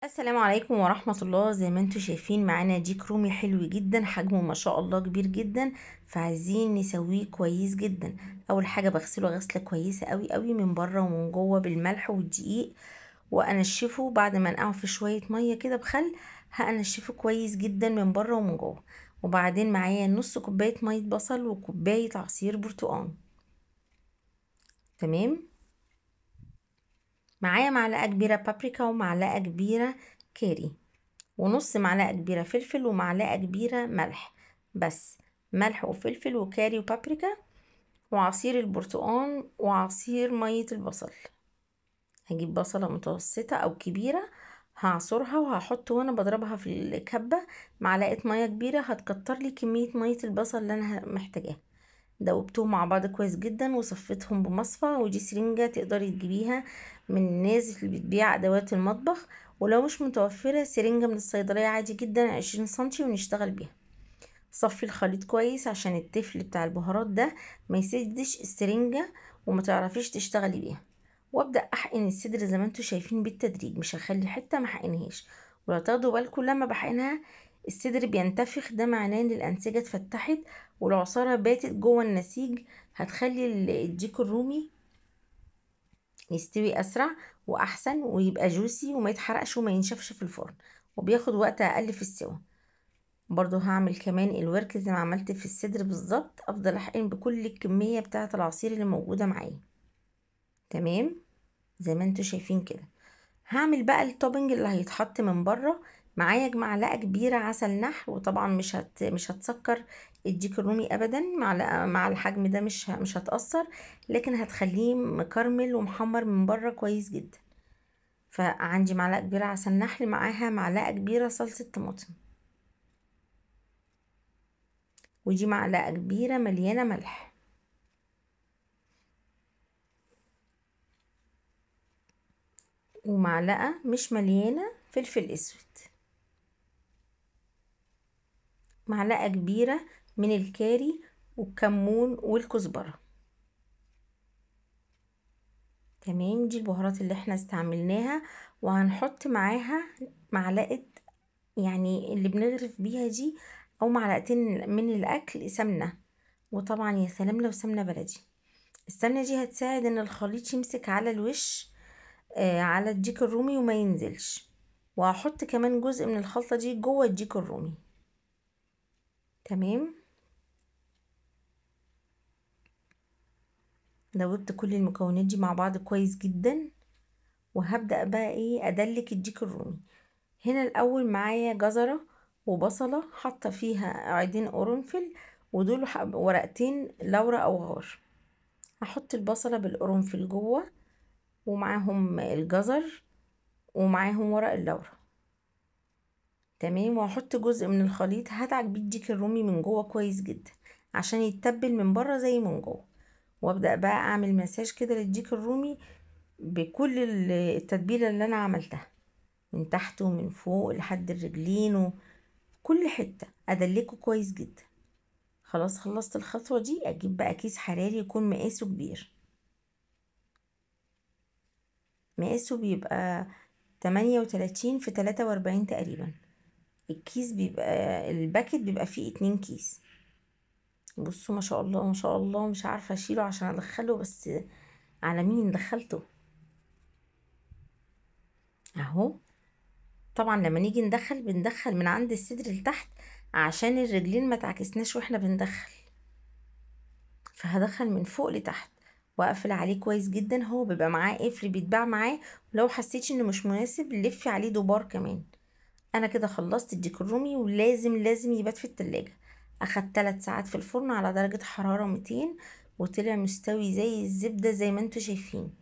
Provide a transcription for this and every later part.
السلام عليكم ورحمة الله. زي ما انتم شايفين معانا ديك رومي حلو جدا، حجمه ما شاء الله كبير جدا، فعايزين نسويه كويس جدا. اول حاجة بغسله غسلة كويسة قوي قوي من بره ومن جوه بالملح والدقيق، وانشفه بعد ما انقعه في شوية مية كده بخل. هنشفه كويس جدا من بره ومن جوه. وبعدين معايا نص كوباية مية بصل وكوباية عصير برتقال. تمام. معايا معلقة كبيرة بابريكا ومعلقة كبيرة كاري، ونص معلقة كبيرة فلفل ومعلقة كبيرة ملح بس. ملح وفلفل وكاري وبابريكا وعصير البرتقال وعصير مية البصل. هجيب بصلة متوسطة او كبيرة، هعصرها وهحط وانا بضربها في الكبة معلقة مية كبيرة، هتكتر لي كمية مية البصل اللي انا محتاجاها. دوبتهم مع بعض كويس جدا وصفيتهم بمصفى، ودي سرنجة تقدري تجيبيها من الناس اللي بتبيع ادوات المطبخ، ولو مش متوفرة سرنجة من الصيدلية عادي جدا 20 سنتي ونشتغل بيها. صفي الخليط كويس عشان التفل بتاع البهارات ده ما يسدش السرنجة وما تعرفيش تشتغلي بيها. وابدأ احقن الصدر زي ما انتوا شايفين بالتدريج، مش هخلي حتة ما احقنهاش. ولو تاخدوا بالكم لما بحقنها الصدر بينتفخ، ده معناه ان الانسجة اتفتحت والعصارة باتت جوه النسيج، هتخلي الديك الرومي يستوي اسرع واحسن ويبقى جوسي وما يتحرقش وما ينشفش في الفرن، وبياخد وقت اقل في السوا. برضو هعمل كمان الورك زي ما عملت في الصدر بالظبط، افضل احقن بكل الكمية بتاعة العصير اللي موجودة معايا. تمام. زي ما انتوا شايفين كده. هعمل بقى التوبنج اللي هيتحط من بره. معايا معلقه كبيره عسل نحل، وطبعا مش هتسكر الديك الرومي ابدا، معلقه مع الحجم ده مش هتأثر، لكن هتخليه مكرمل ومحمر من بره كويس جدا. فعندي معلقه كبيره عسل نحل، معاها معلقه كبيره صلصه طماطم، ودي معلقه كبيره مليانه ملح، ومعلقه مش مليانه فلفل اسود، معلقه كبيره من الكاري والكمون والكزبره. تمام. دي البهارات اللي احنا استعملناها، وهنحط معاها معلقة، يعني اللي بنغرف بيها دي، او معلقتين من الاكل سمنة. وطبعا يا سلام لو سمنة بلدي. السمنة دي هتساعد ان الخليط يمسك على الوش، على الديك الرومي وما ينزلش. وهحط كمان جزء من الخلطة دي جوه الديك الرومي. تمام. دوبت كل المكونات دي مع بعض كويس جدا، وهبدأ بقى ايه ادلك الديك الرومي. هنا الاول معايا جزرة وبصلة حاطة فيها عيدين قرنفل، ودول ورقتين لورا او غار. هحط البصلة بالقرنفل جوه، ومعاهم الجزر، ومعاهم ورق اللورا. تمام. وهحط جزء من الخليط هدعك بيه الديك الرومي من جوه كويس جدا عشان يتبل من بره زي من جوه. وابدأ بقى اعمل مساج كده للديك الرومي بكل التتبيلة اللي انا عملتها، من تحت ومن فوق لحد الرجلين، كل حتة ادلكه كويس جدا. خلاص خلصت الخطوة دي، اجيب بقى كيس حراري يكون مقاسه كبير. مقاسه بيبقى 38 في 43 تقريبا. الكيس بيبقى الباكت بيبقى فيه 2 كيس. بصوا ما شاء الله ما شاء الله، مش عارفة اشيله عشان ادخله، بس على مين دخلته اهو. طبعا لما نيجي ندخل بندخل من عند الصدر لتحت عشان الرجلين ما تعكسناش واحنا بندخل، فهدخل من فوق لتحت واقفل عليه كويس جدا. هو بيبقى معاه قفل بيتباع معاه، ولو حسيتي انه مش مناسب لفي عليه دوبار كمان. انا كده خلصت الديك الرومي، ولازم يبات في التلاجة. اخد 3 ساعات في الفرن على درجة حرارة 200، وطلع مستوي زي الزبدة زي ما انتوا شايفين.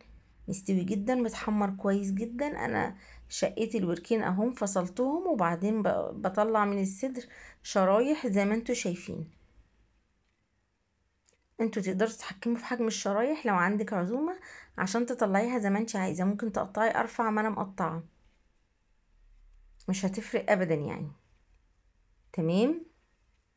مستوي جدا متحمر كويس جدا. انا شقيت الوركين اهم فصلتهم، وبعدين بطلع من الصدر شرايح زي ما انتوا شايفين. انتوا تقدروا تتحكموا في حجم الشرايح لو عندك عزومة عشان تطلعيها زي ما انت عايزة. ممكن تقطعي ارفع ما انا مقطعة، مش هتفرق ابدا يعني. تمام.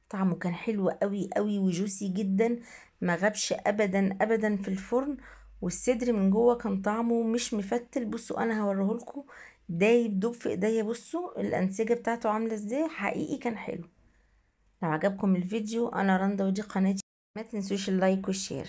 طعمه كان حلو قوي قوي وجوسي جدا، ما غابش ابدا ابدا في الفرن. والصدر من جوه كان طعمه مش مفتل. بصوا انا هوريهولكوا دايب دوب في ايديا. بصوا الانسجه بتاعته عامله ازاي، حقيقي كان حلو. لو عجبكم الفيديو، انا رندا ودي قناتي، ما تنسوش اللايك والشير.